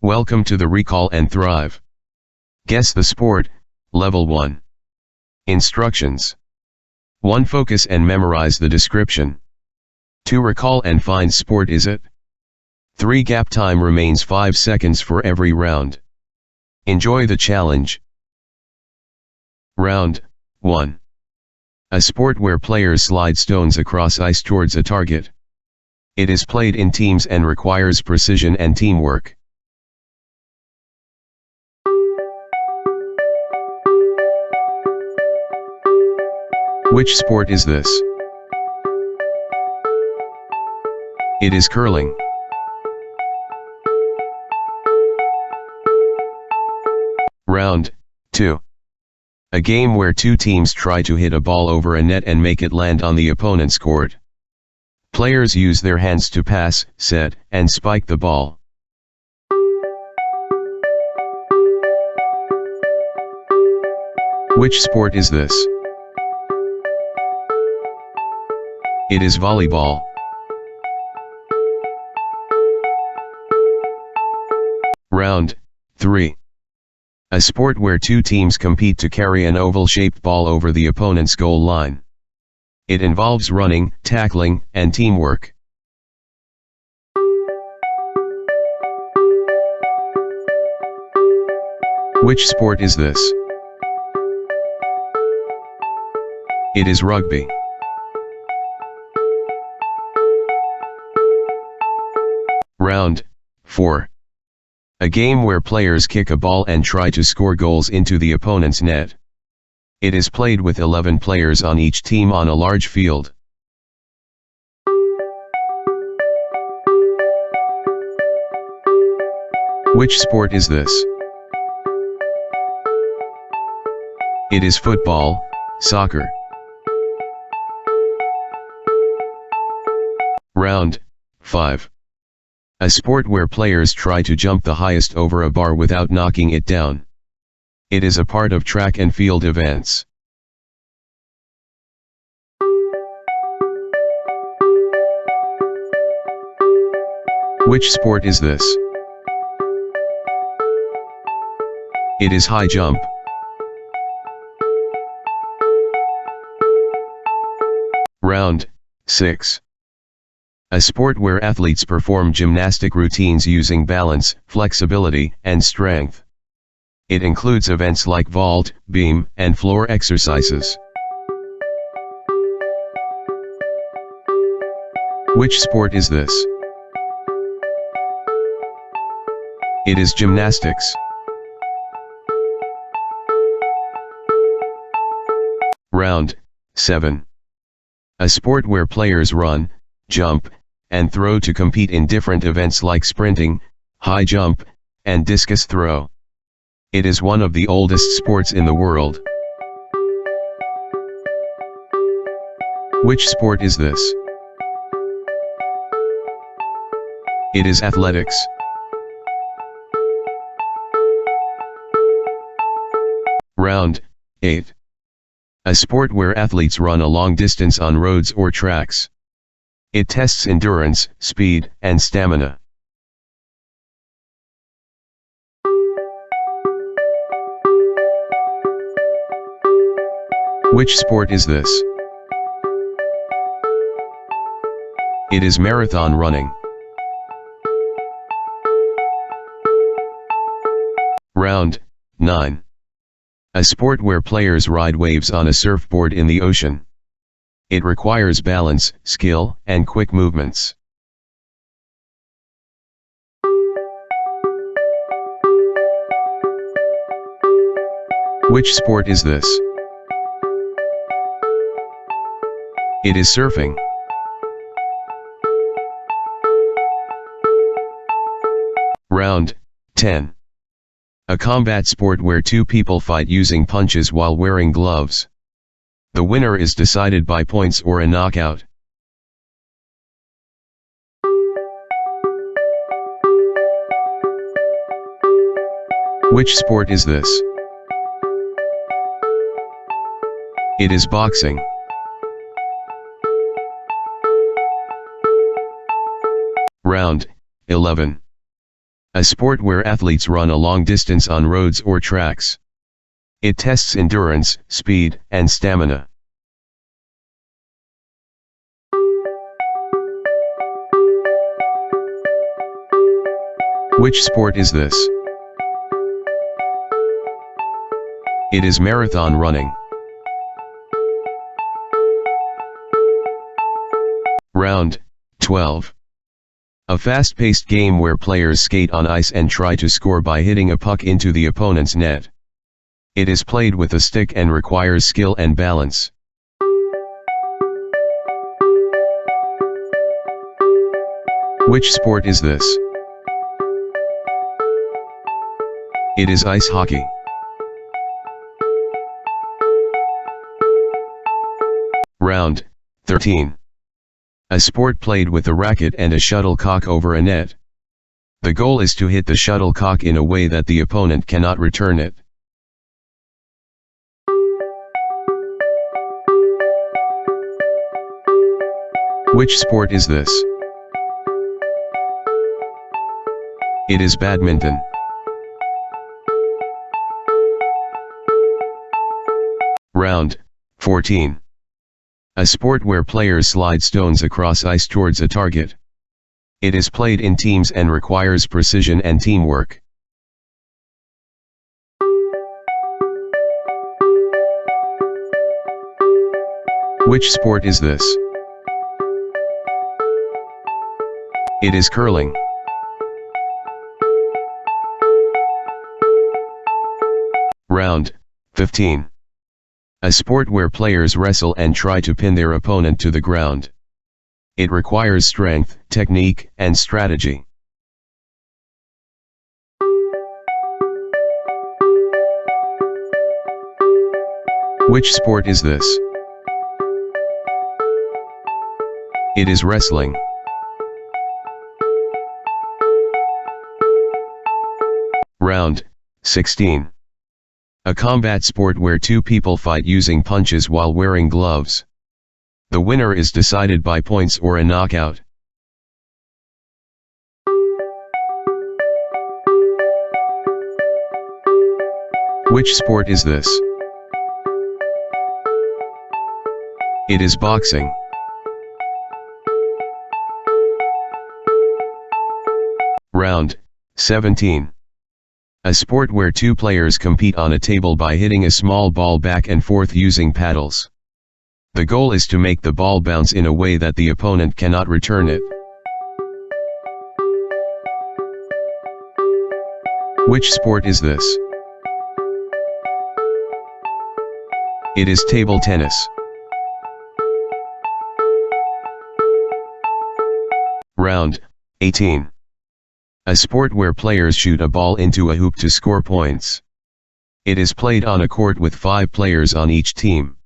Welcome to the Recall and Thrive. Guess the sport, Level 1. Instructions. 1. Focus and memorize the description. 2. Recall and find sport is it. 3. Gap time remains 5 seconds for every round. Enjoy the challenge. Round 1. A sport where players slide stones across ice towards a target. It is played in teams and requires precision and teamwork. Which sport is this? It is curling. Round 2. A game where two teams try to hit a ball over a net and make it land on the opponent's court. Players use their hands to pass, set, and spike the ball. Which sport is this? It is volleyball. Round 3. A sport where two teams compete to carry an oval-shaped ball over the opponent's goal line. It involves running, tackling, and teamwork. Which sport is this? It is rugby. Round 4. A game where players kick a ball and try to score goals into the opponent's net. It is played with 11 players on each team on a large field. Which sport is this? It is football, soccer. Round 5. A sport where players try to jump the highest over a bar without knocking it down. It is a part of track and field events. Which sport is this? It is high jump. Round 6. A sport where athletes perform gymnastic routines using balance, flexibility, and strength. It includes events like vault, beam, and floor exercises. Which sport is this? It is gymnastics. Round 7. A sport where players run, jump, and throw to compete in different events like sprinting, high jump, and discus throw. It is one of the oldest sports in the world. Which sport is this? It is athletics. Round 8. A sport where athletes run a long distance on roads or tracks. It tests endurance, speed, and stamina. Which sport is this? It is marathon running. Round 9. A sport where players ride waves on a surfboard in the ocean. It requires balance, skill, and quick movements. Which sport is this? It is surfing. Round 10. A combat sport where two people fight using punches while wearing gloves. The winner is decided by points or a knockout. Which sport is this? It is boxing. Round 11. A sport where athletes run a long distance on roads or tracks. It tests endurance, speed, and stamina. Which sport is this? It is marathon running. Round 12. A fast-paced game where players skate on ice and try to score by hitting a puck into the opponent's net. It is played with a stick and requires skill and balance. Which sport is this? It is ice hockey. Round 13. A sport played with a racket and a shuttlecock over a net. The goal is to hit the shuttlecock in a way that the opponent cannot return it. Which sport is this? It is badminton. Round 14. A sport where players slide stones across ice towards a target. It is played in teams and requires precision and teamwork. Which sport is this? It is curling. Round 15. A sport where players wrestle and try to pin their opponent to the ground. It requires strength, technique, and strategy. Which sport is this? It is wrestling. Round 16. A combat sport where two people fight using punches while wearing gloves. The winner is decided by points or a knockout. Which sport is this? It is boxing. Round 17. A sport where two players compete on a table by hitting a small ball back and forth using paddles. The goal is to make the ball bounce in a way that the opponent cannot return it. Which sport is this? It is table tennis. Round 18. A sport where players shoot a ball into a hoop to score points. It is played on a court with 5 players on each team.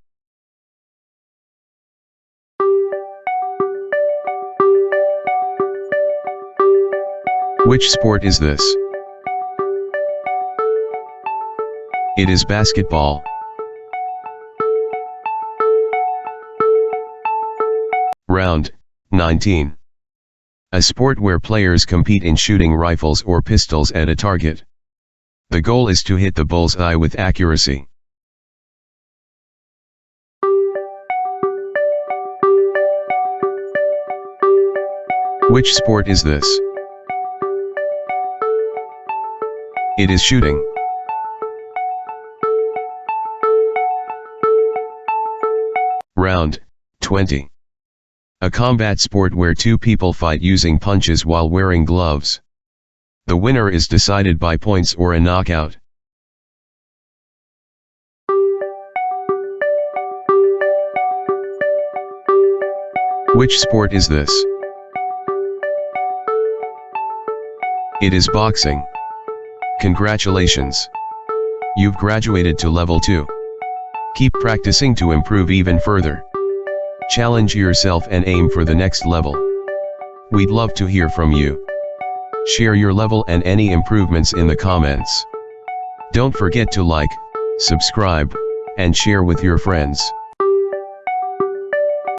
Which sport is this? It is basketball. Round 19. A sport where players compete in shooting rifles or pistols at a target. The goal is to hit the bull's eye with accuracy. Which sport is this? It is shooting. Round 20. A combat sport where two people fight using punches while wearing gloves. The winner is decided by points or a knockout. Which sport is this? It is boxing. Congratulations! You've graduated to level 2. Keep practicing to improve even further. Challenge yourself and aim for the next level. We'd love to hear from you. Share your level and any improvements in the comments. Don't forget to like, subscribe, and share with your friends.